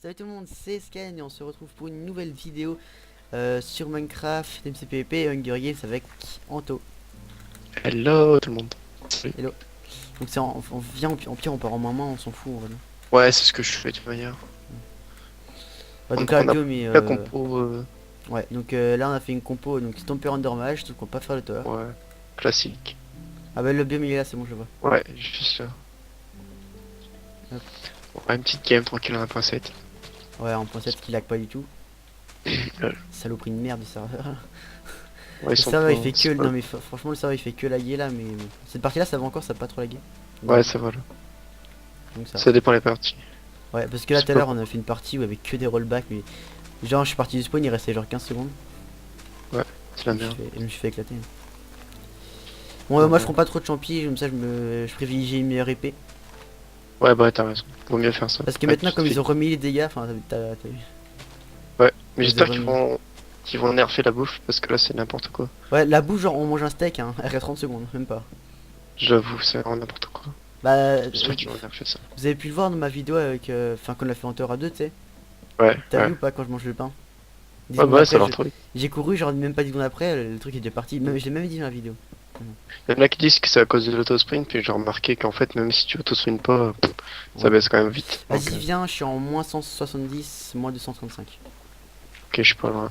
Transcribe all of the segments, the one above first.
Salut tout le monde, c'est Scan et on se retrouve pour une nouvelle vidéo sur Minecraft, MCPP et Hunger Games avec Anto. Hello tout le monde. Salut. Hello. Donc c'est on vient en pire on part en main, on s'en fout en vrai. Ouais, c'est ce que je fais de toute manière. Bah, donc Donc là la on a vidéo mais la compo, ouais donc là on a fait une compo donc Stomper Undermage, donc on va pas faire le tower. ouais, classique. Ah bah le biome il est là, c'est bon je vois. Ouais, juste là. Hop. Ouais, une petite game tranquille en 1.7. Ouais en point 7 qui lag pas du tout. Lol. Saloperie de merde du serveur. Ouais, ils Le sont serveur il pas. fait que, C'est pas- non mais franchement le serveur il fait que laguer là mais bon. Cette partie là ça va encore, ça va pas trop laguer. Ouais, ça va là. Donc ça va. Ça dépend les parties. Ouais parce que là C'est tout à pas l'heure on bon. a fait une partie où il y avait que des rollbacks mais genre je suis parti du spawn, il restait genre 15 secondes. Ouais, c'est la merde. Je me suis fait éclater. Bon Ouais, moi je ouais. prends pas trop de champis, comme ça je privilégie une meilleure épée. Ouais, bah t'as raison. Vaut mieux faire ça. Parce que Avec maintenant tout comme fait. ils ont remis les dégâts, enfin t'as vu. Ouais, mais Ils ont j'espère qu'ils remis. vont nerfer la bouffe parce que là c'est n'importe quoi. Ouais la bouche genre on mange un steak hein, elle reste 30 secondes, même pas. J'avoue, c'est vraiment n'importe quoi. Bah J'espère qu'ils vont nerfer ça. vous avez pu le voir dans ma vidéo avec enfin quand on l'a fait en tour à 2 tu sais. Ouais, T'as vu ouais. ou pas quand je mange le pain? 10 Ouais, secondes bah ouais, ça après leur trop. j'ai couru genre même pas 10 secondes après, le truc est déjà parti. Même, je l'ai même dit dans la vidéo. Il y en a qui disent que c'est à cause de l'autosprint, puis j'ai remarqué qu'en fait, même si tu autosprint pas, ça Ouais. baisse quand même vite. Donc, Vas-y viens, je suis en moins 170, moins 235. ok, je suis pas loin.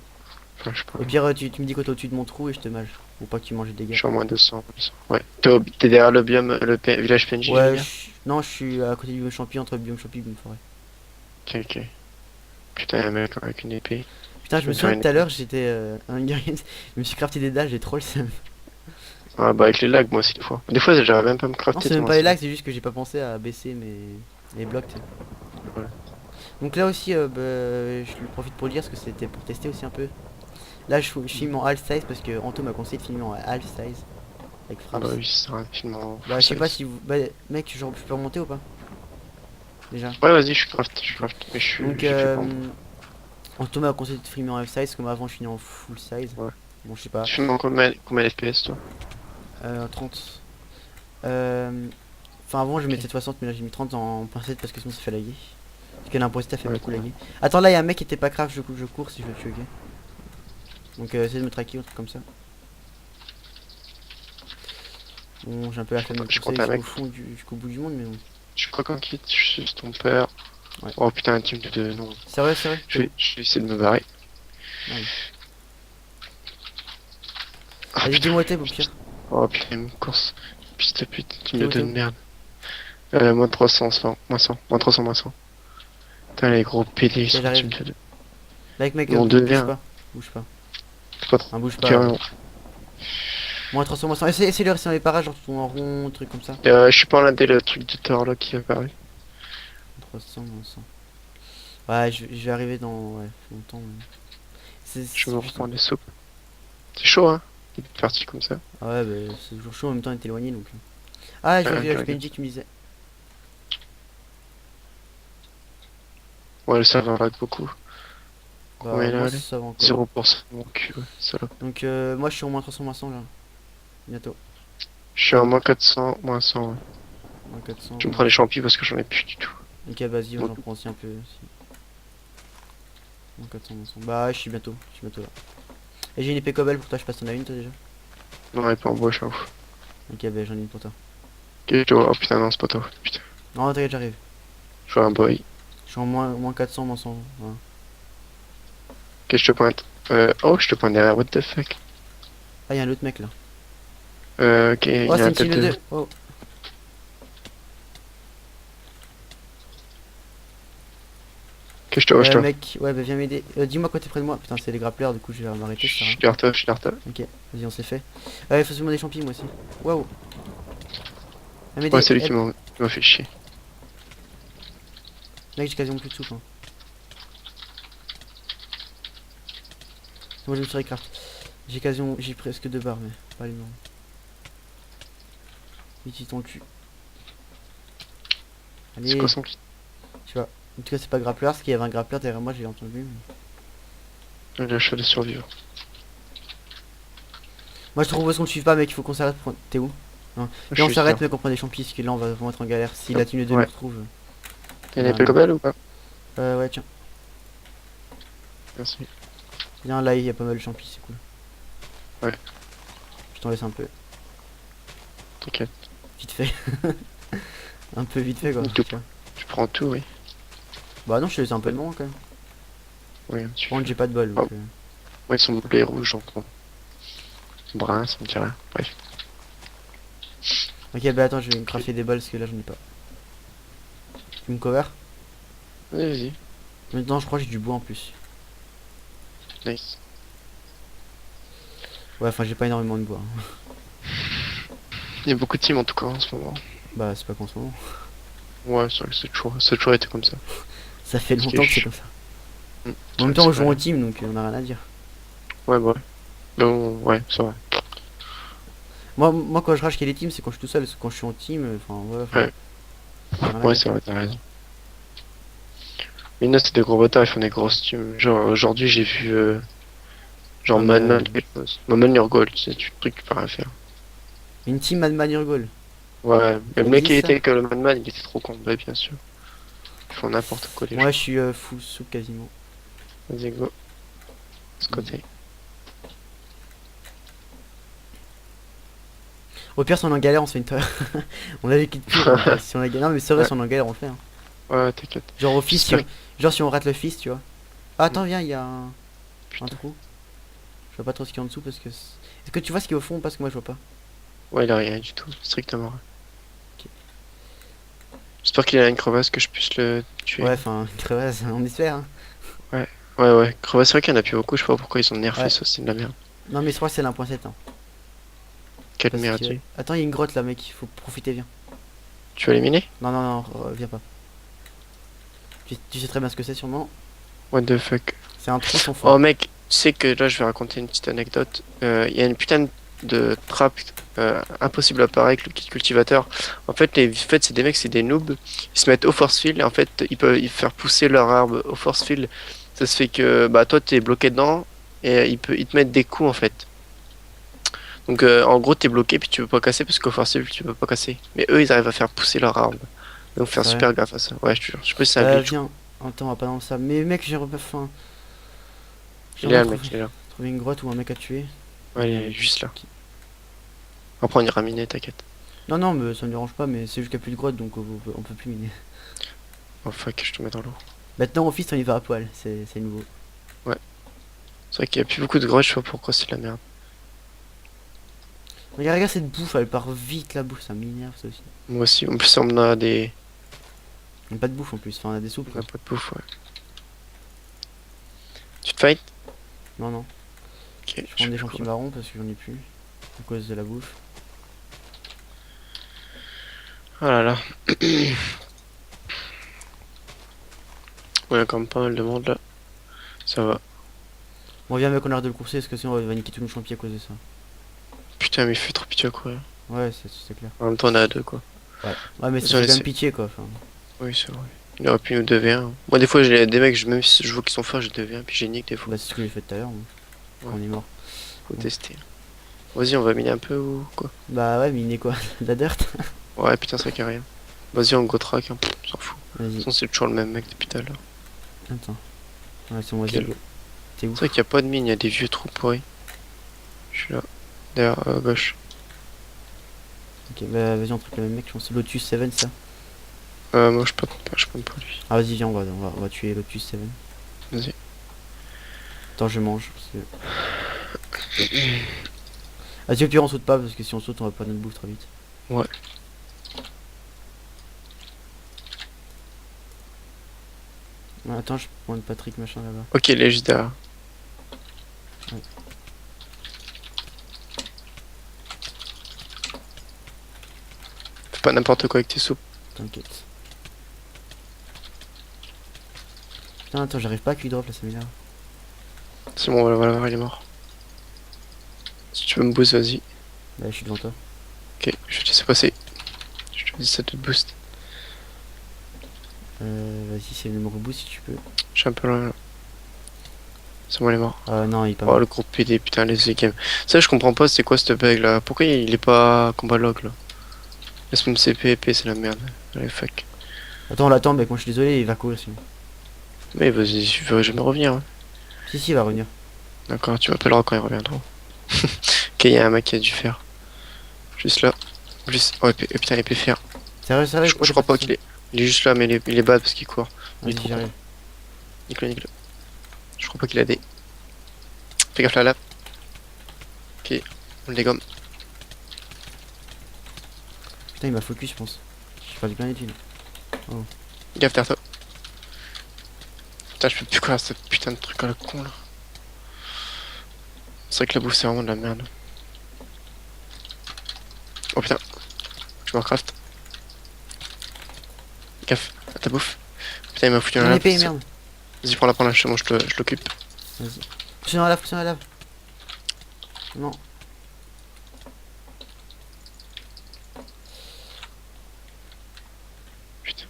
Enfin, je suis pas Au loin. pire tu me dis quoi t'es au-dessus de mon trou et je te mage. Ou pas que tu manges des Je dégâts. suis à moins 200. 200. Ouais. T'es derrière le biome, village PNJ, je veux Ouais, dire. non, je suis à côté du biome champi, entre le biome champi et le biome forêt. Ok, ok. Putain, y'a un mec avec une épée. Putain, je Je me vais me faire souviens une tout à épée. l'heure, j'étais un Hunger Games, je me suis crafté des dalles, j'ai trop le seum. Ah, bah avec les lags, moi aussi, des fois. Des fois, j'arrive même pas à me Non, crafter c'est même tellement pas les c'est. lags, c'est juste que j'ai pas pensé à baisser mes blocs, tu sais. Ouais. Donc là aussi, bah, je le profite pour le dire parce que c'était pour tester aussi un peu. Là, je filme en half size parce que Anto m'a conseillé de filmer en half size avec Bah Fraps. oui, c'est un film en Bah, full je sais pas size. si vous. Bah, mec, genre, je peux remonter ou pas? Déjà. Ouais, vas-y, je Ok. craft, mais Donc, j'ai fait pas. Anto m'a conseillé de filmer en half size comme avant je filmais en full size. Ouais. Bon, je sais pas. Tu filmes en combien FPS, toi? 30. Enfin avant je mettais Ok. 60 mais là j'ai mis 30 en pincette parce que sinon ça fait laguer. Parce que l'imposteur fait Ouais, beaucoup laguer. Attends là il y a un mec qui était pas craft, je cours si je veux le tuer, ok. Donc essaye de me traquer ou un truc comme ça. Bon j'ai un peu la flemme de je pousser compte un mec. jusqu'au bout du monde mais bon. Je crois qu'en kit, je suis ton père. Ouais. Oh putain, un team de deux, non. C'est vrai, t'es où? Je vais essayer de me barrer. Ah oui. Ah Vas-y putain, dis-moi t'es au pire. oh putain, une course. Piste de pute, team T'es de où deux t'es de où? merde. Moins 300, 100, moins 100, moins 300, moins 100. Putain, les gros PD, ils Ok sont team j'arrive. de deux. Là mec Ils vont bouge 2v1. pas. Bouge pas. C'est pas trop. Hein, bouge Ok, pas. ouais. Moins 300, moins 100. Essaye de rester dans les parages, genre tourne en rond, truc comme ça. Je suis pas en indé le truc de Thor là qui apparaît. 300, moins 100. Ouais je vais arriver dans. Ouais, longtemps. Mais... Je vais me putain. reprendre les soupes. C'est chaud, hein. Une partie comme ça. Ah ouais, bah c'est toujours chaud en même temps, il est éloigné donc. Ah, je vois le Ok, village ok. PNJ, tu me disais. Ouais, le serveur lag beaucoup. Combien Bah, il a moi allé? ça va encore. 0% mon cul, ouais, salope. Donc, moi je suis au moins 300, moins 100 là. Bientôt. Je suis T'es à où? moins 400, moins 100, ouais. Moins 400, Je me moins prends les 100. champis parce que j'en ai plus du tout. Ok, vas-y, Bon, j'en prends aussi un peu. Aussi. Moins 400, moins 100. Bah, je suis bientôt là. Et j'ai une épée cobble pour toi, je passe, t'en as une toi déjà? non, elle est pas en bois, je suis ouf. Ok, bah j'en ai une pour toi. Ok, je vois. Oh putain, non, c'est pas toi. Putain, Non, t'inquiète, j'arrive. je vois un boy. Je suis en moins 400, moins 100. Voilà. Ok, je te pointe. Oh, je te pointe derrière, what the fuck. Ah, y'a un autre mec là. Ok, il Oh, y a c'est un une team tête de de. 2. Oh. Ok, je te vois, je te vois. Mec, ouais, bah viens m'aider. Dis-moi quoi t'es près de moi. Putain, c'est les grappleurs, du coup je vais m'arrêter, ça Je sert à suis rien. derrière toi, je suis derrière toi. Ok, vas-y, on s'est fait. Il faut se demander des champis, moi aussi. Waouh. Viens Ouais, m'aider, c'est lui aide. qui m'a fait chier. Mec, j'ai quasiment plus de souffle. Hein. Moi, je me suis recraft. J'ai presque 2 barres, mais pas énorme. Vite, il ton cul. C'est quoi Allez, son kit? tu vois. En tout cas, c'est pas grappleur, parce qu'il y avait un grappleur derrière moi, j'ai entendu. Mais... Le choix de survivre. Moi, je te propose qu'on ne suive pas, mec, il faut qu'on s'arrête. T'es où? Non. Je Viens, on suis juste s'arrête, là. mec, on prend des champis, parce que là, on va vraiment être en galère. Si la team de 2 nous Ouais. retrouve. Il y a On une a épée mort. cobble ou pas? Ouais, tiens. Merci. Viens, là, il y a pas mal de champis, c'est cool. Ouais. Je t'en laisse un peu. T'inquiète. Vite fait. Un peu vite fait, quoi. Tout. Tu vois. Tu prends tout, oui. Bah non, je te laisse un peu de moment, quand même. Oui, un petit Par contre, peu. j'ai pas de bol, Oh. donc... Ouais, ils sont bleus et rouges, j'entends. Brun, ça me dit rien. Bref. Ok, bah attends, je vais me crafter des balles, parce que là, j'en ai pas. Tu me cover? Vas-y. Maintenant, je crois que j'ai du bois en plus. Nice. Ouais, enfin, j'ai pas énormément de bois. Il y a beaucoup de teams en tout cas en ce moment. Bah, c'est pas qu'en ce moment. Ouais, c'est vrai que ça a toujours été comme ça. Ça fait Ce qui longtemps est que c'est ch- comme ça. Hmm, En c'est même vrai temps, que on c'est joue en vrai. team, donc on a rien à dire. Ouais, bah ouais. Bon, ouais, c'est vrai. Moi, quand je rage qu'il y a des teams, c'est quand je suis tout seul. Parce que quand je suis en team, enfin, ouais, enfin, Ouais, j'ai rien à ouais, dire. c'est vrai, t'as raison. Mais non, c'est des gros bâtards, ils font des grosses teams. Genre, aujourd'hui, j'ai vu, genre, Ah, mais, Madman, quelque chose. Madman your goal, c'est du truc que tu peux rien faire. une team Mad Manier Goal. Ouais, mais Ça le mec qui existe, ça? était que le Madman, il était trop con, ouais, bien sûr. Ils font n'importe quoi, les Moi, gens. je suis full soup quasiment. Vas-y, go. Ce côté. Au pire, si on est en galère, on se fait une on a les kits purs, donc si on a galère. Non, mais c'est vrai, Ouais, si on est en galère, on le fait. Hein. ouais, t'inquiète. Genre, au fist, J'espère. genre, si on rate le fist, tu vois. Ah, attends, viens, il y a un Putain. trou. Je vois pas trop ce qu'il y a en dessous parce que. Est-ce que tu vois ce qu'il y a au fond? Parce que moi, je vois pas. Ouais, il a rien du tout, strictement rien. Ok. J'espère qu'il a une crevasse que je puisse le tuer. Ouais, enfin, une crevasse, on espère. Hein. Ouais, ouais. Crevasse, c'est vrai qu'il y en a plus beaucoup, je sais pas pourquoi ils ont nerfé Ouais. ça, c'est de la merde. Non, mais je crois que c'est l'1.7. Hein. Quelle Parce que. merde. Attends, il y a une grotte là, mec, il faut profiter, viens. Tu vas éliminer? Non, non, non, viens pas. Tu sais très bien ce que c'est, sûrement. What the fuck? C'est un trou sans fond. Oh mec, tu sais que là je vais raconter une petite anecdote. Il y a une putain de trappe impossible à parer avec le kit cultivateur. En fait, c'est des mecs, c'est des noobs. Ils se mettent au force field et en fait, ils faire pousser leur arbre au force field. Ça se fait que bah toi t'es bloqué dedans et ils te mettent des coups en fait. Donc en gros t'es bloqué puis tu peux pas casser parce qu'au force field tu peux pas casser. Mais eux ils arrivent à faire pousser leur arbre. Donc faire Sérieux. super gaffe à ça. Ouais, je te jure. Je sais pas si c'est un glitch. Viens. Attends, on va pas dans ça. Mais mec, j'ai faim. Il est là J'aimerais le mec, il est là. trouver une grotte ou un mec à tuer. Ouais, il est juste là. Après on ira miner, t'inquiète. Non, non, mais ça me dérange pas, mais c'est juste qu'il n'y a plus de grotte donc on peut plus miner. Oh fuck, je te mets dans l'eau. Maintenant, au fist, on y va à poil, c'est nouveau. Ouais. C'est vrai qu'il y a plus beaucoup de grottes, je sais pas pourquoi c'est de la merde. Regarde cette bouffe, elle part vite la bouffe, ça m'énerve ça aussi. Moi aussi, en plus on a des... On a pas de bouffe en plus, enfin on a des soupes On quoi. a pas de bouffe, ouais. Tu te fight? Non, non. Ok, Je prends des champignons marrons parce que j'en ai plus. À cause de la bouffe. Oh là là. On a quand même pas mal de monde là. Ça va. Bon, viens mec, on arrête de le courser parce que sinon on va niquer tous nos champignons à cause de ça. Putain, mais il fait trop pitié à courir. Ouais, c'est clair. En même temps, on est à deux quoi. Ouais, mais ça Vas-y, fait quand même c'est- pitié quoi. Enfin, Oui, c'est vrai. Il aurait pu nous 2v1. Moi, des fois, j'ai des mecs, même si je vois qu'ils sont forts, j'ai 2v1, puis j'ai nique des fois. bah, c'est ce que j'ai fait tout à l'heure, moi, quand Ouais. on est mort. Faut tester. Vas-y, on va miner un peu ou quoi? Bah, ouais, mais il est quoi? De la dirt? Ouais, putain, ça carré rien. Vas-y, on go track, hein. On s'en fout. De toute Vas-y, façon, c'est toujours le même mec depuis tout à l'heure. attends. Ouais, c'est moi, Ok, vas-y. T'es où? c'est vrai qu'il n'y a pas de mine, il y a des vieux trous pourris. Je suis là, derrière, à gauche. Ok, bah vas-y, on truc le même mec, je pense. Lotus 7, ça. Moi je prends pas lui. Ah, vas-y, viens, on va tuer Lotus 7. Vas-y. Attends, je mange. Parce que... Vas-y, au pire, on saute pas parce que si on saute, on va pas notre bouffe très vite. Ouais. Ouais, attends, je prends une Patrick machin là-bas. Ok, il est juste derrière. Ouais. Fais pas n'importe quoi avec tes soupes. T'inquiète. Putain, attends, j'arrive pas à drop là, ça m'énerve. C'est bon, voilà, il est mort. Si tu veux me boost, vas-y. Bah, je suis devant toi. Ok, je vais te laisser passer. Je te dis ça te boost. Vas-y, c'est le numéro boost si tu peux. Je suis un peu loin là. C'est bon, il est mort. Non, il est pas Oh, mort. le groupe PD, putain, les games. Ça, je comprends pas, c'est quoi ce bug là? Pourquoi il est pas combat log là? Laisse-moi me CPP, c'est la merde. Allez, fuck. Attends, on l'attend, mec, moi je suis désolé, il va courir sinon. Mais vas-y, je veux jamais revenir. Hein. Si, il va revenir. D'accord, tu m'appelleras quand ils reviendront. Ok, il y a un mec qui a dû faire. Juste là. Juste... Oh, putain, il peut faire. Sérieux, sérieux, Je pourquoi t'es crois pas parti seul? qu'il est... Il est juste là, mais il est bad parce qu'il court. Il est Vas-y, trop con. j'arrive. Nique-le, nique-le. Je crois pas qu'il a des... Fais gaffe là, là. Ok, on le dégomme. Putain, il m'a focus, je pense. J'ai perdu plein d'études. Gaffe derrière toi. Putain, je peux plus courir ce putain de truc à la con là. C'est vrai que la bouffe c'est vraiment de la merde. Oh putain, je me recraft. Gaffe à ta bouffe. Putain, il m'a foutu un Mon lave. épée, merde. Vas-y, prends-la, je l'occupe. Vas-y. Pousse dans la lave, pousse dans la lave. Non. Putain.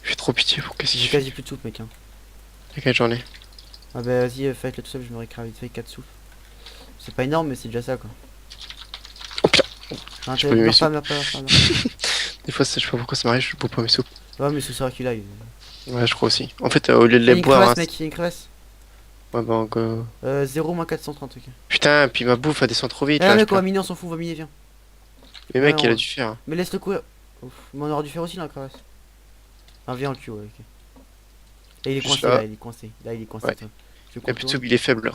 Je fais trop pitié pour qu'est-ce J'ai qu'il fait. quasi plus de soupe, mec. Hein. Il y a quelle journée? Ah bah vas-y, faites-le tout seul, je me récrave vite fait 4 soupes. C'est pas énorme, mais c'est déjà ça quoi. Oh putain, Hein, j'ai pas vu mes meurs pas, soupes. meurs pas, meurs pas, meurs pas. Des fois, je sais pas pourquoi ça m'arrive, je bois pas mes soupes. Ouais, mais c'est ça qu'il a. Ouais, je crois aussi. En fait, au lieu de Il y a les une boire, hein, crevasse, mec, il y a une crevasse. ouais, bah, go. 0 moins 430, ok. Putain, puis ma bouffe elle descend trop vite Ah, là. mec, on va miner, on s'en fout, on va miner, viens. Mais Ouais, mec, il a dû faire. Mais laisse-le courir. Ouf. Mais on aurait dû faire aussi la crevasse. Ah, viens, on le tue, ouais, ok. Et il est Juste coincé là. là, il est coincé. Là, il est coincé. Ouais. toi. Je Il a plus de contourne. soupe, il est faible là.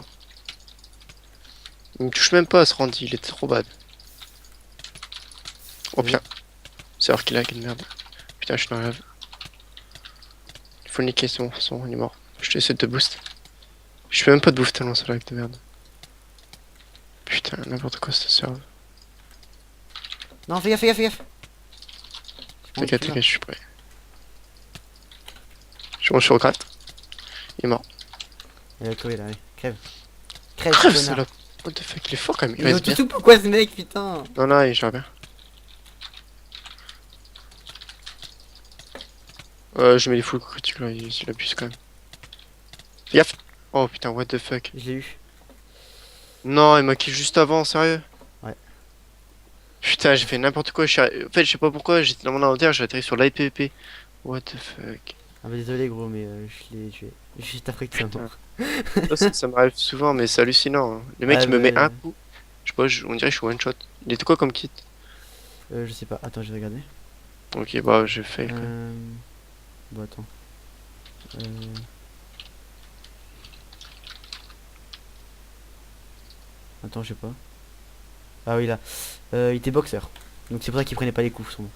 Il me touche même pas à ce Randy, il est trop bad. Oh Vas-y. putain, c'est alors qu'il a quelle merde. Putain, je suis dans la lave. Il faut le niquer, il est mort. Je te essaie de te boost. Je fais même pas de bouffe tellement ça lag de merde. Putain, n'importe quoi cette serve. Non, fais gaffe, fais gaffe, fais gaffe. T'inquiète, t'inquiète, je suis prêt. Je suis au craft. Il est mort. Il a crevé là, allez. Crève. Crève, Crève, connard. salope. What the fuck, il est fort quand même. Il Il reste bien. tout pourquoi ce mec, putain. Non, non, il gère bien. Je mets les full critiques là, il abuse quand même. Fais gaffe. Oh putain, what the fuck. Je l'ai eu. Non, il m'a kill juste avant, sérieux. Ouais. Putain, j'ai fait n'importe quoi. En fait, je sais pas pourquoi, j'étais dans mon inventaire, j'ai atterri sur l'IPP. What the fuck. Ah bah désolé gros, mais je l'ai tué. Juste après que ça Putain. mort. Ça m'arrive souvent, mais c'est hallucinant. Hein. Le mec, Ah il me met bah, un coup. Je sais pas, on dirait que je suis one shot. Il était quoi comme kit? je sais pas, attends, je vais regarder. Ok, bah, j'ai fait. Bon, attends. Euh... Attends, je sais pas. Ah oui, là. Il était boxeur. Donc c'est pour ça qu'il prenait pas les coups, son nom.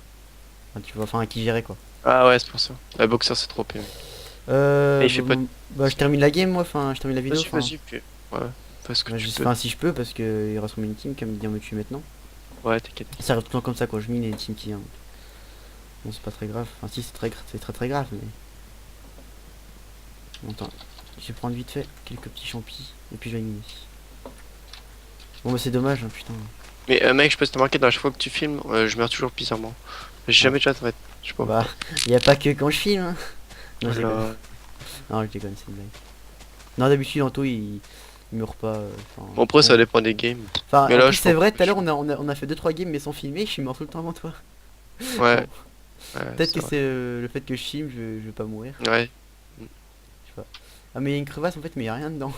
Enfin, tu vois, enfin, qui gérait quoi. Ah ouais, c'est pour ça. La boxer, c'est trop pire. Et il fait pas de... Bah, je termine la game, moi, enfin, je termine la vidéo. Vas-y, Enfin, vas-y, puis... Ouais, parce que bah, tu peux. enfin, si je peux, parce que il reste mon mini team qui va me dire me tuer maintenant. Ouais, t'inquiète. Ça arrive tout le temps comme ça quand je mine et les teams qui. Hein. Bon, c'est pas très grave. Enfin, si, c'est très très grave, mais. Bon, attends, je vais prendre vite fait quelques petits champis et puis je vais miner. Bon, bah, c'est dommage, hein, putain. Mais mec, je peux te marquer, dans chaque fois que tu filmes, je meurs toujours bizarrement. J'ai jamais de chat en fait. Je sais pas. Bah, y a pas que quand je filme. Hein. Non, je Voilà. déconne. Non, je déconne, c'est une blague. Non, d'habitude, Anto, il meurt pas. Bon, après, ça dépend des games. Enfin, Mais en là, plus, je c'est pense vrai, que tout à l'heure, on a fait 2-3 games, mais sans filmer, je suis mort tout le temps avant toi. Ouais. Bon, Ouais, peut-être que vrai. c'est le fait que je filme, je vais pas mourir. Ouais. Je sais pas. Ah, mais il y a une crevasse en fait, mais y a rien dedans.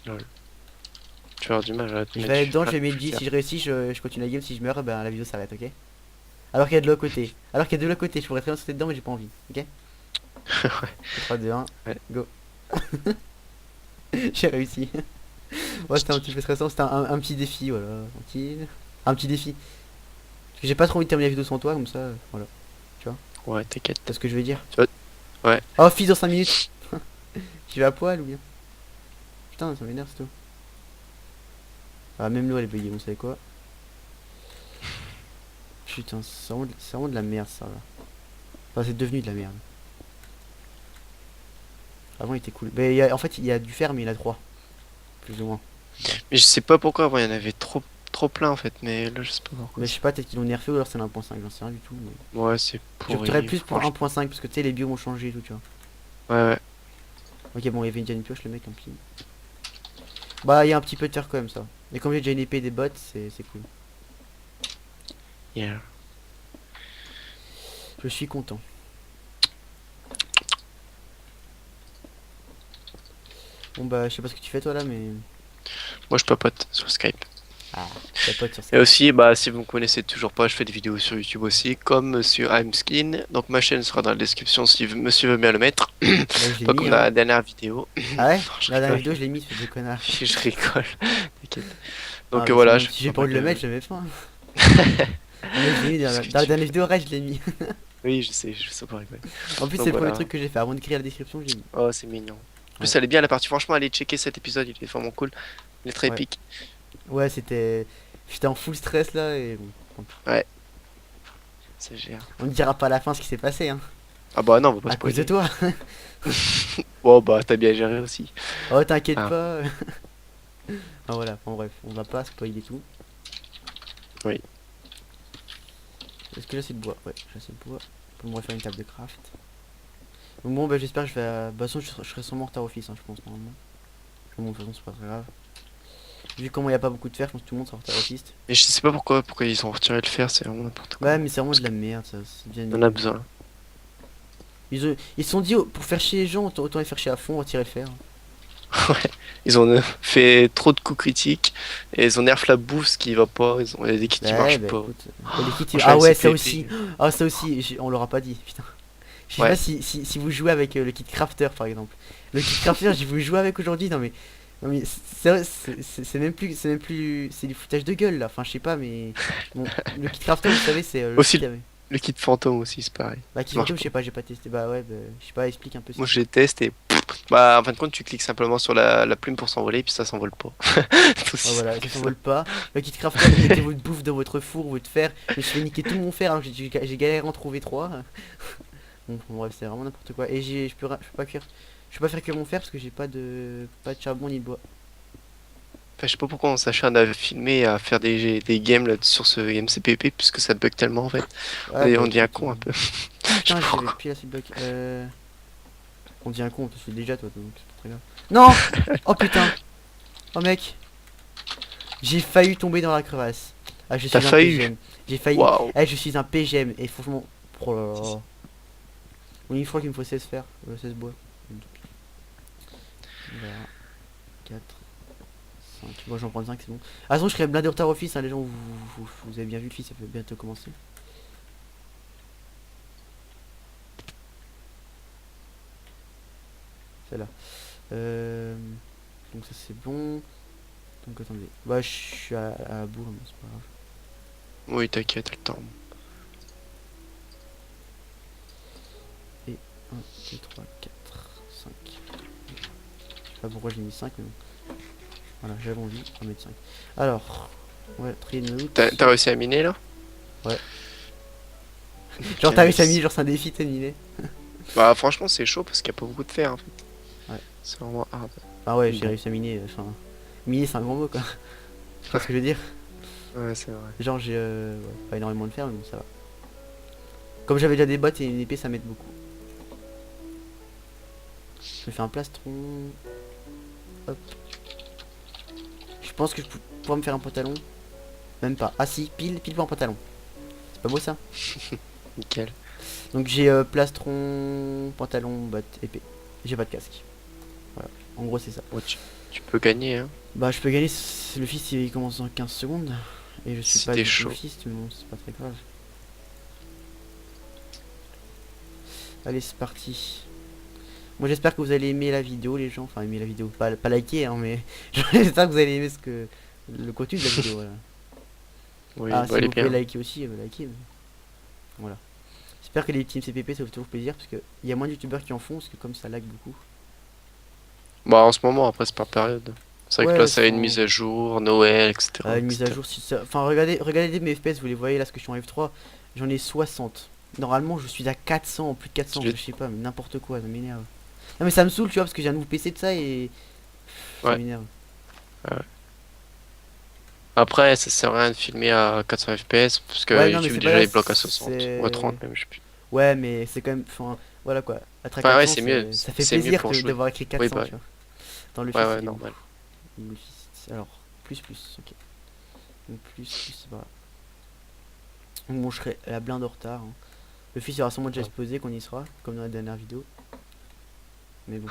Tu vas avoir du mal à te Je mettre vais aller du- dedans, Ah, je vais mettre 10. Si je réussis, je continue la game. Si je meurs, ben la vidéo s'arrête, ok? Alors qu'il y a de l'autre côté. Alors qu'il y a de l'autre côté, je pourrais très bien sauter dedans, mais j'ai pas envie, ok? Ouais. 3, 2, 1, Ouais. go. J'ai réussi. Ouais, c'était un petit peu stressant, c'était un petit défi, voilà, tranquille. Un petit défi. Parce que j'ai pas trop envie de terminer la vidéo sans toi, comme ça, voilà. Ouais, t'inquiète. C'est ce que je veux dire. Tu vois- Ouais. Oh, fils dans 5 minutes. J'y vais à poil ou bien? Putain, ça m'énerve, c'est tout. Ah, même l'eau elle est buguée, vous savez quoi? Putain, c'est vraiment de la merde ça là. Enfin, c'est devenu de la merde. Avant il était cool. Mais en fait, il y a du fer, mais il y en a 3. Plus ou moins. Mais je sais pas pourquoi avant il y en avait trop plein en fait, mais là je sais pas pourquoi. Mais je sais pas, peut-être qu'ils l'ont nerfé ou alors c'est un 1.5, j'en sais rien du tout. Mais... Ouais, c'est J'opterais pourri. plus pour franchement. 1.5 parce que tu sais, les bios ont changé et tout, tu vois. Ouais, ouais. Ok, bon, il y avait déjà une pioche, le mec, un petit. Bah, il y a un petit peu de terre quand même, ça. Et comme j'ai déjà une épée et des bottes, c'est cool. Yeah. Je suis content. Bon bah je sais pas ce que tu fais toi là mais... Moi, je papote sur Skype. Ah, t'as pas sur Et Skype. aussi, bah, si vous me connaissez toujours pas, je fais des vidéos sur YouTube aussi, comme sur I'mSkin. Donc, ma chaîne sera dans la description si monsieur veut bien le mettre. Bah je l'ai Pas mis comme hein. la dernière vidéo. Ah ouais? Non, je La dernière rigole. vidéo je l'ai mis, espèce de connard. Je rigole. T'inquiète. Ah Donc, bah c'est voilà, bon, je si fais j'ai pas pas mal envie de le de. mettre, je le mets pas. Hein. Ah, mais je l'ai mis Qu'est-ce que dans la tu dernière veux? vidéo, arrête, je l'ai mis. Oui, je sais, je sais pas rigoler. En plus c'est Donc, le premier voilà. truc que j'ai fait, avant d'écrire la description, je l'ai mis. Oh, c'est mignon. En plus, Ouais, elle est bien la partie. Franchement, allez checker cet épisode, il est vraiment cool. Il est très ouais. épique. Ouais, c'était... J'étais en full stress là et bon. Ouais, c'est génial. On ne dira pas à la fin ce qui s'est passé, hein. Ah bah non, on va pas À cause de spoiler. toi. Bon, bah, t'as bien géré aussi. Oh, t'inquiète Ah, pas. Ah voilà, bon bref, on va pas spoiler tout. oui. Est-ce que là c'est le bois? Ouais, là c'est le bois. Pour me refaire une table de craft. Donc bon, bah j'espère que je vais... Bah de toute façon, je serai sûrement en retard au office, hein, je pense, normalement. Bon, de toute façon, c'est pas très grave. Vu comment il n'y a pas beaucoup de fer, je pense que tout le monde sera en retard au office. Et je sais pas pourquoi ils ont retiré le fer, c'est vraiment n'importe quoi. Ouais, mais c'est vraiment Parce de la merde, ça. C'est bien qu'on en a nul. besoin. Ils se sont dit, oh, pour faire chier les gens, autant les faire chier à fond, retirer le fer. Ouais. Ils ont fait trop de coups critiques et ils ont nerf la bouffe, ce qui va pas. Ils ont il y a des kits qui Bah ouais, marchent bah pas. écoute. Et les kits, Franchement, ah avec ouais, ces ça PP, aussi. Ah, ça aussi, on l'aura pas dit, putain. Je sais ouais. pas si vous jouez avec le kit crafter par exemple. Le kit crafter, j'ai voulu jouer avec aujourd'hui, non mais. Non mais c'est même plus. C'est du foutage de gueule là, enfin je sais pas mais. Bon, le kit crafter, vous savez, c'est le Aussi kit avec. le kit fantôme aussi, c'est pareil. Bah, kit Ça marche fantôme, je pas. sais pas, j'ai pas testé. Bah ouais, bah, je sais pas, explique un peu ce Moi que je c'est. les teste et bah en fin de compte tu cliques simplement sur la plume pour s'envoler et puis ça s'envole pas. C'est Ouais, aussi simple voilà, ça que ça. s'envole pas. Le kit crafter, vous mettez votre bouffe dans votre four, votre fer. Je me suis fait niquer tout mon fer, hein, j'ai galéré à en trouver 3. Bon, bref, c'est vraiment n'importe quoi. Et je peux pas cuire. Je peux pas faire cuire mon fer parce que j'ai pas de charbon ni de bois. Enfin, je sais pas pourquoi on s'acharne à filmer et à faire des games là, sur ce MCPP puisque ça bug tellement en fait. Ouais, bah On devient écoute. con un peu. Je sais Putain, pas j'avais pourquoi. pile assez de blocs. On dit un con, on te fait déjà toi, donc c'est pas très grave. Non. Oh putain. Oh mec. J'ai failli tomber dans la crevasse. Ah, je T'as suis un failli. PGM. J'ai failli. Waouh. Eh, je suis un PGM. Et franchement. Oh là là. Oui, il faut qu'il me faut 16 fer. 16 bois. Voilà. 4. 5. Bon, j'en prends 5, c'est bon. Ah, sinon, je serais blindé de retard au fils, hein, les gens, vous avez bien vu le fils, ça peut bientôt commencer. Celle-là. Donc ça c'est bon. Donc attendez. Bah je suis à bout, mais c'est pas grave. Oui, t'inquiète, le temps. Et 1, 2, 3, 4, 5. Je sais pas pourquoi j'ai mis 5, mais bon. Voilà, j'avais envie, on va mettre 5. Alors, ouais, trier de notes. T'as réussi à miner là? Ouais. Genre Ok, t'as réussi à nice. miner, genre c'est un défi, t'es miné. Bah franchement c'est chaud parce qu'il y a pas beaucoup de fer en fait. Ouais. C'est vraiment hard. Ah ouais, j'ai Bon. réussi à miner, enfin... Miner c'est un grand mot quoi. Tu vois ce que je veux dire? Ouais, c'est vrai. Genre j'ai ouais, pas énormément de fer, mais bon ça va. Comme j'avais déjà des bottes et une épée, ça m'aide beaucoup. Je vais faire un plastron. Hop. Je pense que je pourrais me faire un pantalon. Même pas. Ah si, pile pour un pantalon. C'est pas beau ça? Nickel. Donc j'ai plastron, pantalon, bottes, épée. J'ai pas de casque. Voilà. En gros c'est ça. Oh, tu peux gagner hein. Bah je peux gagner, le fils il commence dans 15 secondes. Et je suis Si pas t'es du tout chaud. fils, mais bon c'est pas très grave. Allez c'est parti. Moi j'espère que vous allez aimer la vidéo les gens. Enfin aimer la vidéo. Pas liker hein mais. J'espère que vous allez aimer le contenu de la vidéo voilà. Oui, Ah bah si elle est vous pouvez bien. liker aussi, likez. Voilà. J'espère que les teams CPP ça vous fait toujours plaisir parce que il y a moins de youtubeurs qui en font parce que comme ça lag beaucoup. Bah en ce moment après c'est par période. C'est vrai que là Ouais, ça a une mise à jour, Noël, etc. une mise à etc. jour si ça... Enfin regardez mes FPS, vous les voyez là ce que je suis en F3, j'en ai 60. Normalement je suis à 400, plus de 400, Je- je sais pas, mais n'importe quoi, ça m'énerve. Non mais ça me saoule tu vois parce que j'ai un nouveau PC de ça et ça Ouais. m'énerve. Après ça sert à rien de filmer à 400 FPS parce que Ouais non mais YouTube c'est pas déjà là, il bloque à 60 ou à c'est... 30 même je sais plus. Ouais mais c'est quand même, enfin voilà quoi, être à Enfin ouais 400 c'est mieux, ça fait c'est mieux plaisir pour jouer. d'avoir écrit Oui 400 bah tu vois. Dans le ouais fils ouais il est où? normal. Le fils, alors plus, ok. Donc plus, voilà. Donc bon je serai la blinde en retard. Hein. Le fils il aura sûrement déjà Ouais. exposé qu'on y sera, comme dans la dernière vidéo. Mais bon.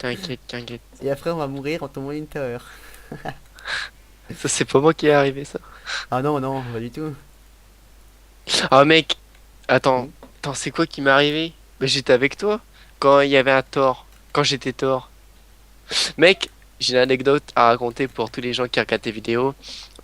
t'inquiète. Et après on va mourir en tombant une tower. Ça, c'est pas moi qui est arrivé, ça. Ah non, non, pas du tout. Ah, mec, attends. Oui. Attends, c'est quoi qui m'est arrivé? Bah, j'étais avec toi. Quand il y avait un Thor. Quand j'étais Thor. Mec, j'ai une anecdote à raconter pour tous les gens qui regardent tes vidéos.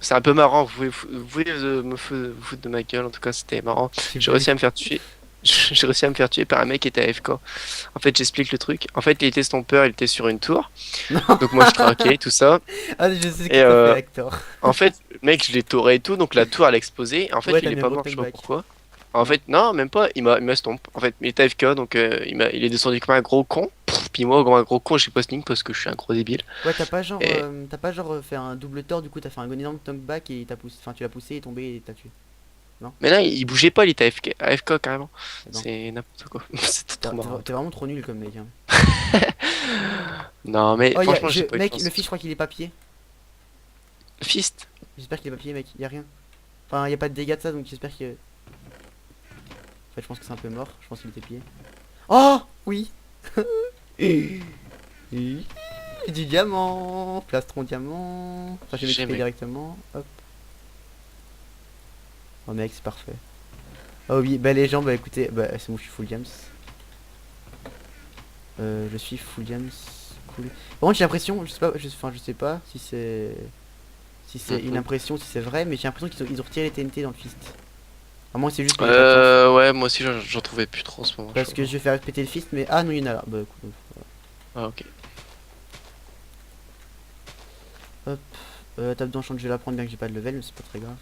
C'est un peu marrant, vous pouvez vous foutre de ma gueule, en tout cas c'était marrant. J'ai J'ai pas vu. réussi à me faire tuer. J'ai réussi à me faire tuer par un mec qui était AFK. En fait, j'explique le truc. En fait, il était stompeur, il était sur une tour. Non. Donc moi je craquais, tout ça. Ah, je sais ce que Et t'as fait avec Thor. en fait, mec, je l'ai touré et tout, donc la tour elle a explosé. En fait, Ouais, lui t'as il est mis un pas gros mort, je sais pas knockback. pourquoi. En Non. fait, non, même pas, il m'a stomp. En fait, il était AFK, donc il est descendu comme un gros con. Puis moi, comme un gros con, j'ai pas sneak parce que je suis un gros débile. Ouais, Et t'as pas genre fait un double Thor, du coup t'as fait un énorme knockback et t'as poussé, enfin tu l'as poussé et tombé et t'as tué. Non? mais là, il bougeait pas, il était AFK carrément. Eh ben. C'est n'importe quoi. C'était trop marrant. T'es vraiment trop nul comme mec, hein. Non, mais Oh, franchement, j'ai pas eu de mec, chance. le fils, je crois qu'il est papier. Fist. J'espère qu'il est papier, mec, y a rien. Enfin, y a pas de dégâts de ça, donc j'espère que. En fait, je pense que c'est un peu mort. Je pense qu'il était pied. Oh oui. Du diamant, plastron diamant. Enfin, je vais m'équiper Jamais. directement. Hop. Oh mec, c'est parfait. Oh oui, bah les gens, bah écoutez, bah c'est bon, je suis full diams. Je suis full diams. Cool. Par contre, j'ai l'impression, enfin, je sais pas si c'est une Mhm. impression, si c'est vrai, mais j'ai l'impression ils ont retiré les TNT dans le fist. À moins c'est juste que j'ai pas de chance. Ouais, moi aussi, j'en trouvais plus trop en ce moment. Parce que je vais faire péter le fist, mais ah non, il y en a là. Bah écoute, Ah, ok. hop. Table d'enchant, je vais la prendre bien que j'ai pas de level, mais c'est pas très grave.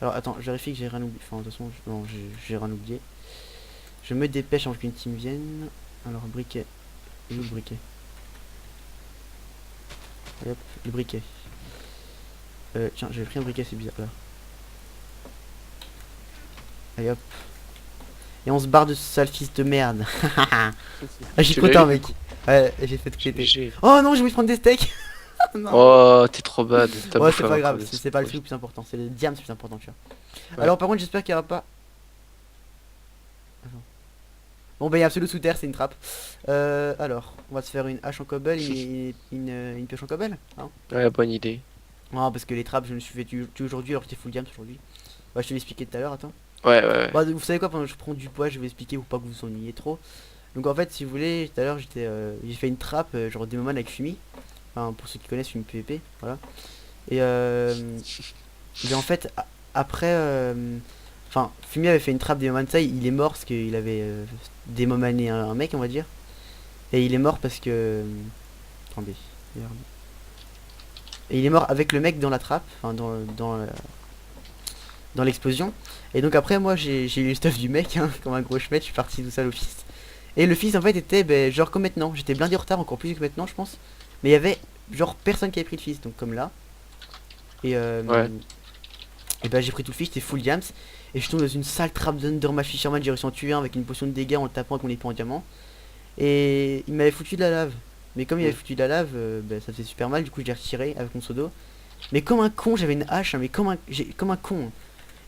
Alors attends, je vérifie que j'ai rien oublié. Enfin, de toute façon, non, j'ai rien oublié. Je me dépêche avant qu'une team vienne. Alors, briquet. Et où le briquet? Allez, hop, le briquet. Tiens, j'ai pris un briquet, c'est bizarre là. Allez hop. Et on se barre de ce sale fils de merde. Ah, je suis Tu l'as content, eu, du mec. coup. Ouais, j'ai fait tout péter. GG. Oh non, j'ai voulu prendre des steaks. Non. Oh, t'es trop bad. T'as Ouais, bouffé c'est pas un grave, peu de c'est pas le spoil. truc le plus important, c'est le diam, c'est le plus important, tu vois. Ouais. Alors, par contre, j'espère qu'il y aura pas. Attends. Bon, bah, il y a Absolu sous terre, c'est une trappe. Alors, on va se faire une hache en cobble, une pioche en cobble, hein. Ouais, bonne idée. Non, parce que les trappes, je me suis fait tuer aujourd'hui alors que j'étais full diam aujourd'hui. Bah, je te l'ai expliqué tout à l'heure, attends. Ouais. Bah, vous savez quoi, pendant que je prends du poids, je vais expliquer pour pas que vous vous ennuyiez trop. Donc, en fait, si vous voulez, tout à l'heure, j'ai fait une trappe, genre des moments avec Fumi. Enfin, pour ceux qui connaissent Fumi PVP, voilà. Et en fait, après, enfin, Fumi avait fait une trappe des moments de ça, il est mort parce qu'il avait démomané un mec, on va dire. Et il est mort parce que. Attendez, merde. Et il est mort avec le mec dans la trappe, enfin, dans l'explosion. Et donc après moi j'ai eu le stuff du mec hein, comme un gros schmet, je suis parti tout seul au fils. Et le fils en fait était ben, genre comme maintenant, j'étais blindé en retard encore plus que maintenant je pense. Mais il y avait genre personne qui avait pris le fils, donc comme là. Et Ouais. et ben j'ai pris tout le fils, j'étais full diams. Et je tombe dans une sale trappe d'Underma Fisherman, j'ai réussi à en tuer un avec une potion de dégâts en le tapant avec mon épée en diamant. Et il m'avait foutu de la lave. Mais comme il avait foutu de la lave, ben, ça faisait super mal, du coup je l'ai retiré avec mon seau d'eau. Mais comme un con, j'avais une hache, hein, mais comme un con, hein.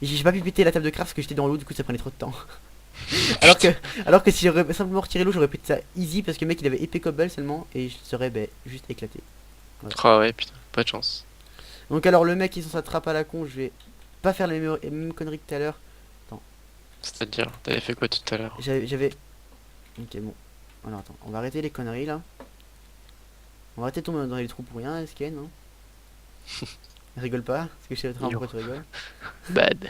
J'ai pas pu péter la table de craft parce que j'étais dans l'eau, du coup ça prenait trop de temps. alors que alors que si j'aurais simplement retiré l'eau, j'aurais pété ça easy parce que le mec il avait épée cobble seulement et je serais ben, juste éclaté. Voilà. Ah ouais, putain, pas de chance. Donc alors le mec il s'en s'attrape à la con, je vais pas faire les mêmes conneries que tout à l'heure. C'est-à-dire, t'avais fait quoi tout à l'heure? J'avais. Ok bon. Alors attends, on va arrêter les conneries là. On va arrêter de tomber dans les trous pour rien, SKN, non? Rigole pas, parce que je sais très bien Yo. pourquoi tu rigoles. Bad.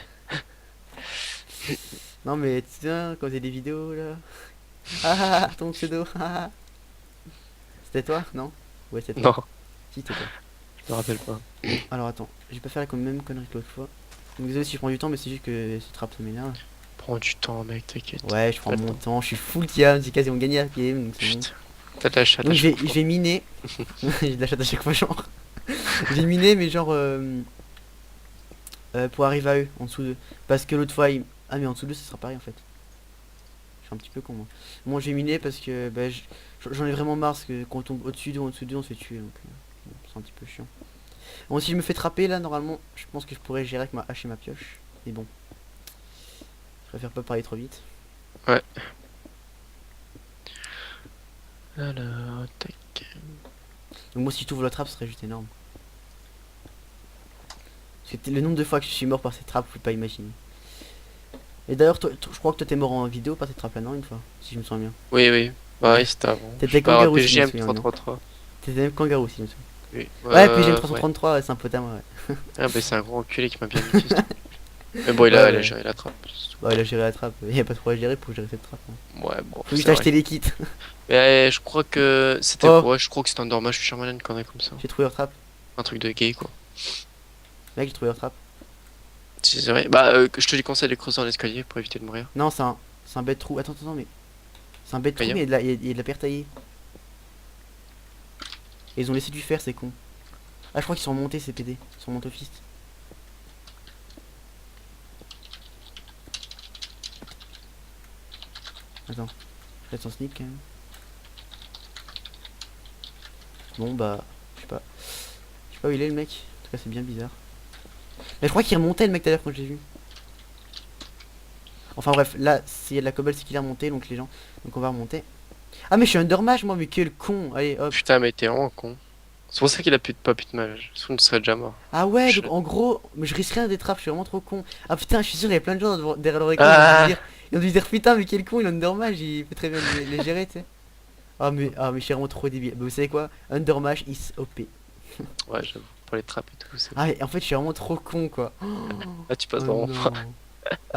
Non mais tiens, quand j'ai des vidéos là. Ah, ton pseudo. C'était toi? Non? Ouais, c'était toi. Non, Si, c'était toi. je me rappelle pas. Alors attends, je vais pas faire la même connerie que l'autre fois. Donc désolé si je prends du temps, mais c'est juste que ce trap ça m'énerve. Prends du temps, mec, t'inquiète. Ouais, je prends Pas mon de- temps, je suis full diam, j'ai quasiment gagné la game, donc c'est bon. Putain. T'attaches, Donc attache. je vais miner. J'ai de la chatte à chaque fois, genre. J'ai miné, mais genre. Pour arriver à eux, en dessous d'eux. Parce que l'autre fois, ah, mais en dessous d'eux, ça sera pareil en fait. Je suis un petit peu con, moi. Moi, j'ai miné parce que bah, j'en ai vraiment marre. Parce que quand on tombe au-dessus d'eux, on se fait tuer. Donc, bon, c'est un petit peu chiant. Bon, si je me fais trapper là, normalement, je pense que je pourrais gérer avec ma hache et ma pioche. Mais bon. Je préfère pas parler trop vite. Ouais. Alors, tac. Donc moi si tu ouvres la trappe ce serait juste énorme. Parce que le nombre de fois que je suis mort par cette trappe, vous pouvez pas imaginer. Et d'ailleurs je crois que toi t'es mort en vidéo par cette trappe là non une fois, si je me sens bien. Oui, oui. Bah Ouais. oui, c'était avant. Je T'étais suis pas kangaroo si je me PGM souviens non. 333. T'étais même kangaroo si je me souviens. Oui. Ouais PGM Ouais. 333 c'est un pote à moi ouais. Ah bah c'est un gros enculé qui m'a bien niqué. Mais bon, Ouais, il a ouais. géré la trappe. C'est tout. Bah il a géré la trappe, il y a pas trop à gérer pour gérer cette trappe. Hein. Ouais, bon, Faut juste c'est vrai. acheter les kits. Mais je crois que c'était. Oh Ouais, je crois que c'était un dormage Fisherman, une connerie comme ça. j'ai trouvé leur trappe. Un truc de gay, quoi. Mec j'ai trouvé leur trappe. Si c'est vrai. Bah, je te conseille de creuser dans l'escalier pour éviter de mourir. Non c'est un bête trou. Attends mais. C'est un bête trou Voyons. mais il y a de la pierre taillée. Et ils ont laissé du fer c'est con. Ah je crois qu'ils sont remontés ces PD. Ils sont remontés au fist. Attends. Je reste en sneak quand même. Bon bah. Je sais pas. Je sais pas où il est le mec. En tout cas c'est bien bizarre. Mais je crois qu'il remontait le mec tout à l'heure quand je l'ai vu. Enfin bref, là s'il y a de la cobble c'est qu'il est remonté donc les gens. Donc on va remonter. Ah mais je suis un dormage moi mais quel con. Allez hop. Putain, mais t'es vraiment con. C'est pour ça qu'il a pas plus de mage. Sinon, il serait déjà mort. Ah ouais Je- donc en gros mais je risque rien des trappes, je suis vraiment trop con. Ah putain je suis sûr il y a plein de gens derrière leur écran Ah ils ont dû dire putain mais quel con il est undermage il peut très bien les gérer tu sais. Ah mais je suis vraiment trop débile. Bah, vous savez quoi? Undermage is OP. ouais, j'avoue. Pour les trappes et tout, c'est Ah et en fait je suis vraiment trop con quoi. là, tu passes Oh vraiment non. pas.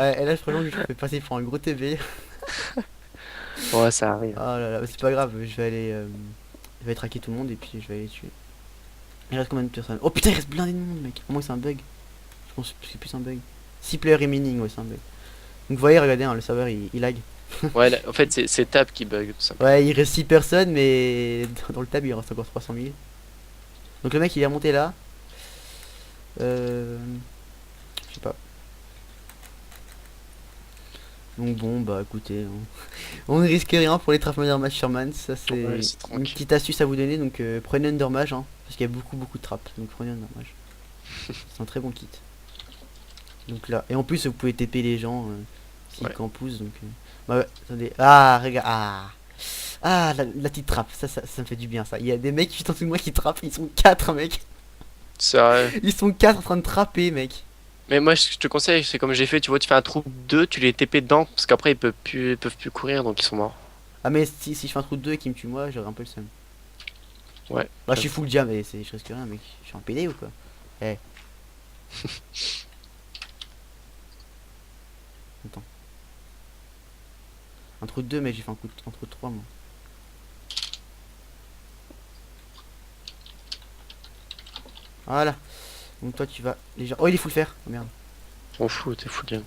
Ouais, et là franchement je me fais passer pour un gros TV. Ouais, ça arrive. Ah là là, c'est pas grave, je vais traquer tout le monde et puis je vais les tuer. Il reste combien de personnes? Oh putain il reste blindé de monde mec. Au moins c'est un bug. Je pense que c'est plus un bug. 6 players remaining, ouais c'est un bug. Donc vous voyez regardez hein, le serveur il lag. Ouais, en fait, c'est Tab qui bug, tout simplement. Ouais il reste 6 personnes mais dans le tab il reste encore 300 000. Donc le mec il est remonté là. Je sais pas. Donc bon bah écoutez, on ne risque rien pour les Trapminer Masterman, ça c'est Ouais, c'est une tranquille. petite astuce à vous donner, donc prenez Undermage, hein, parce qu'il y a beaucoup de trappes, donc prenez Undermage. C'est un très bon kit. Donc là, et en plus vous pouvez TP les gens s'ils Ouais. campoussent, donc... Bah ouais, attendez, ah regarde, ah la petite trappe, ça me fait du bien ça. Il y a des mecs juste en dessous de moi qui trappent, ils sont 4 mec. Sérieux. Ils sont 4 en train de trapper mec. Mais moi, ce que je te conseille, c'est comme j'ai fait, tu vois, tu fais un trou de 2, tu les TP dedans, parce qu'après, ils peuvent plus courir, donc ils sont morts. Ah mais si je fais un trou de 2 et qu'ils me tuent moi, j'aurais un peu le seum. Ouais. Bah je suis full jam et je risque rien mec, je suis en PD ou quoi? Eh. Attends. Un trou de 2 mais j'ai fait un trou de 3 moi. Voilà. Donc toi tu vas les gens. Oh il est full fer. Oh merde. On fout, t'es fou, James.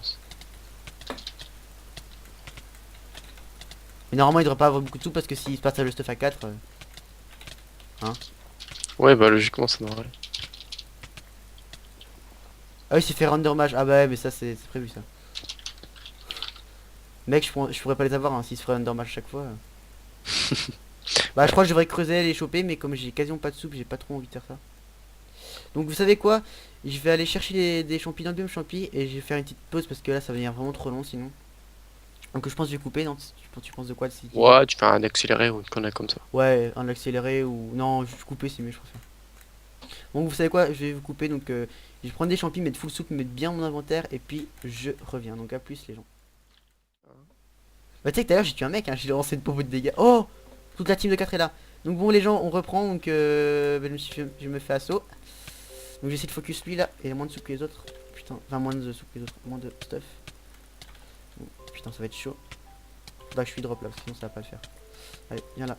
Mais normalement il devrait pas avoir beaucoup de sous parce que s'il se passe à le stuff à 4 Ouais, bah logiquement, ça devrait aller. Ah oui c'est fait render mage. Ah bah ouais mais ça c'est prévu ça. Mec je pourrais pas les avoir hein, s'il se ferait render mage à chaque fois. Bah je crois que je devrais creuser les choper mais comme j'ai quasiment pas de soupe j'ai pas trop envie de faire ça. Donc vous savez quoi? Je vais aller chercher des champignons de champi et je vais faire une petite pause parce que là ça va devenir vraiment trop long sinon. Donc je pense que je vais couper, non? Tu penses de quoi si... Ouais, tu fais un accéléré ou une connerie comme ça. Ouais, un accéléré ou... Non, juste couper c'est mieux je pense. Donc vous savez quoi? Je vais vous couper donc je vais prendre des champignons, mettre full soupe, mettre bien mon inventaire et puis je reviens. Donc à plus les gens. Bah tu sais que d'ailleurs j'ai tué un mec, hein, j'ai lancé une pompe de dégâts. Oh! Toute la team de 4 est là. Donc bon les gens on reprend donc bah, je me fais assaut. Donc j'essaie de focus lui là et il y a moins de soupe que les autres. Putain, enfin moins de soupe que les autres, moins de stuff. Bon, putain ça va être chaud. Faudra que je suis drop là parce que sinon ça va pas le faire. Allez, viens là.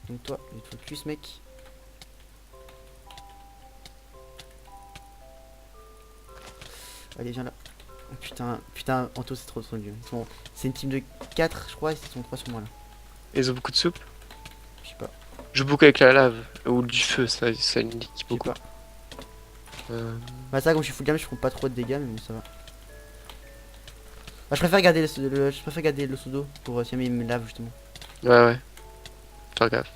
Donc toi, il te focus mec. Allez viens là. Oh, putain, Anto c'est trop dur. C'est une team de 4 je crois et ils sont 3 sur moi là. Ils ont beaucoup de soupe. Je sais pas, Je joue beaucoup avec la lave ou du feu, ça nique je sais beaucoup. pas. Euh, Bah ça comme je suis full game je prends pas trop de dégâts mais bon ça va. Bah je préfère garder le pseudo pour si jamais il me lave justement. ouais. Fais gaffe.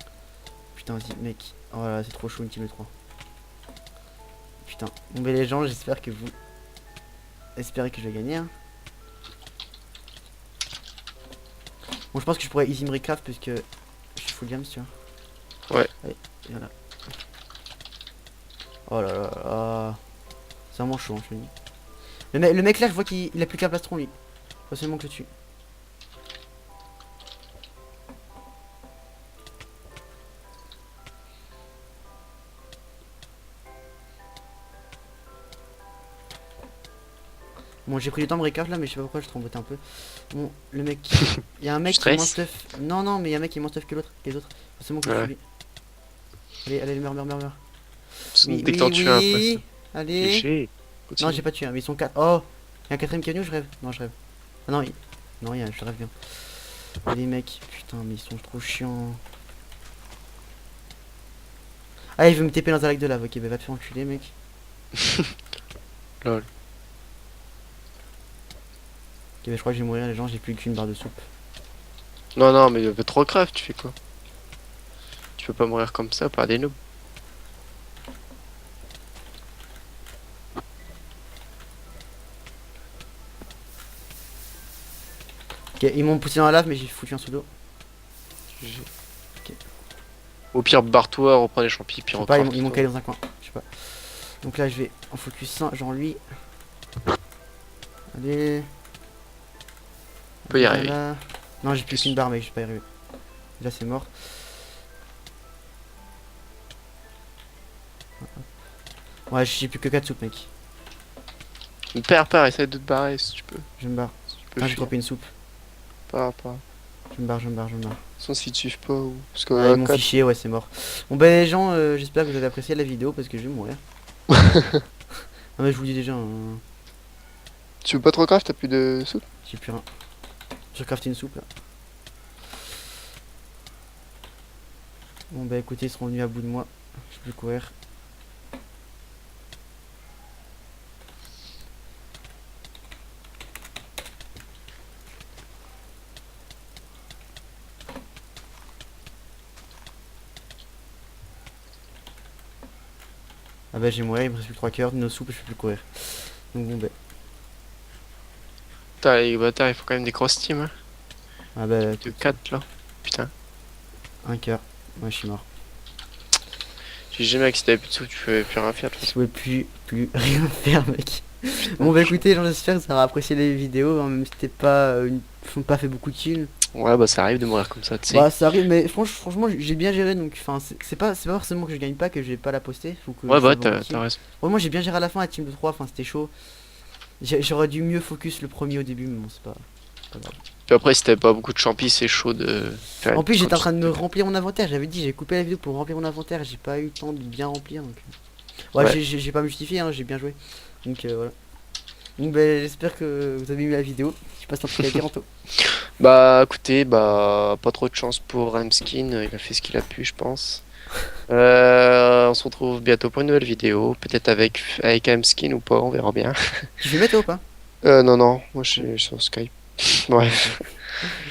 Putain vas-y mec. Oh là là c'est trop chaud une team de 3. Putain. Bon mais les gens j'espère que vous espérez que je vais gagner hein. Bon je pense que je pourrais easy me recraft parce que je suis full games, tu vois. Ouais. Allez, et voilà. Oh là là là. C'est vraiment chaud, hein, je te dis. Le mec là, je vois qu'il a plus qu'un plastron, lui. Faut seulement que je le tue. Bon, j'ai pris du temps de me recharge là, mais je sais pas pourquoi je tremblote un peu. Bon, le mec. Il y a un mec qui est moins Stress. stuff. Non, non, mais il y a un mec qui est moins stuff que l'autre. Que les autres. Faut seulement que je le Ouais. tue lui. Allez, allez, meurs, meurs, meurs, meurs. Oui, Dès que oui, t'en tues un après ça. oui. Allez. Cliché. Non, Continue. j'ai pas tué, hein, mais ils sont 4. Oh, il y a un quatrième qui est venu, je rêve. Non, je rêve. Ah non, non, je rêve bien. Et les mecs, putain, mais ils sont trop chiants. Ah, il veut me taper dans un lac de lave. Ok, bah va te faire enculer, mec. Lol. Ok, bah je crois que je vais mourir, les gens, j'ai plus qu'une barre de soupe. Non, non, mais trop grave, tu fais quoi? Tu peux pas mourir comme ça par des noobs. Ok, ils m'ont poussé dans la lave, mais j'ai foutu un sous d'eau. GG. Ok. Au pire, barre-toi, reprends les champis, puis Je sais pas, recraft. ils m'ont calé dans un coin. Je sais pas. Donc là, je vais en focus 1, genre lui. Allez. On peut y Viens arriver. là. Non, j'ai plus qu'une barre, mec, je vais pas y arriver. Déjà, c'est mort. Ouais, j'ai plus que 4 soupes, mec. Père, essaie de te barrer si tu peux. Je me barre. Si tu peux Ah, j'ai fuir. droppé une soupe. Pas. Je me barre, je me barre, je me barre. De toute façon, s'ils te suivent pas ou. Parce que Ah, ils m'ont 4. fiché, ouais, c'est mort. Bon, bah, les gens, j'espère que vous avez apprécié la vidéo parce que je vais mourir. Ah, mais je vous dis déjà, hein, Tu veux pas trop craft, t'as plus de soupe? j'ai plus rien. J'ai crafté une soupe là. Bon, bah, écoutez, ils seront venus à bout de moi. Je peux courir. Ah, bah, j'ai mourir, il me reste plus que 3 cœurs. Nos soupes, je peux plus courir. Donc, bon, bah. Putain, les bâtards, il faut quand même des grosses teams. Hein. Ah, bah, De 4 là. Putain. un cœur. Ouais, je suis mort. J'ai jamais que si t'avais plus de soupe, tu pouvais plus rien faire. De toute Je façon. pouvais plus rien faire, mec. Bon, bah, écoutez, j'espère que ça aura apprécié les vidéos, hein, même si c'était pas, pas fait beaucoup de kills. Ouais, bah ça arrive de mourir comme ça, tu sais. Bah, ça arrive, mais franchement, j'ai bien géré, donc, enfin, c'est pas forcément que je gagne pas, que je vais pas la poster, ou que Ouais, je fais bah beaucoup de t'as kills. raison. Vraiment, j'ai bien géré à la fin, la team de 3, enfin, c'était chaud. J'aurais dû mieux focus le premier au début, mais bon, c'est pas grave. Puis après, si t'avais pas beaucoup de champis, c'est chaud de faire En une plus, j'étais en train de me quantité. remplir mon inventaire, j'avais dit, j'ai coupé la vidéo pour remplir mon inventaire, j'ai pas eu le temps de bien remplir, donc. Ouais, Ouais. j'ai pas justifié, hein, j'ai bien joué. Donc, voilà. Donc, bah, j'espère que vous avez aimé la vidéo. Je passe un truc à dire, Anto. Bah écoutez, bah pas trop de chance pour Ramskin, il a fait ce qu'il a pu, je pense. On se retrouve bientôt pour une nouvelle vidéo, peut-être avec Ramskin ou pas, on verra bien. Tu fais mettre ou pas? Non, moi je suis sur Skype. Bref.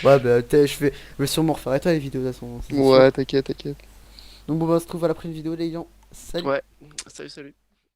Ouais, bah, je vais sûrement refaire à toi les vidéos de toute façon, c'est sûr. Ouais, t'inquiète. Donc, bon, bah, on se retrouve à la prochaine vidéo, les gens. Salut! Ouais, salut.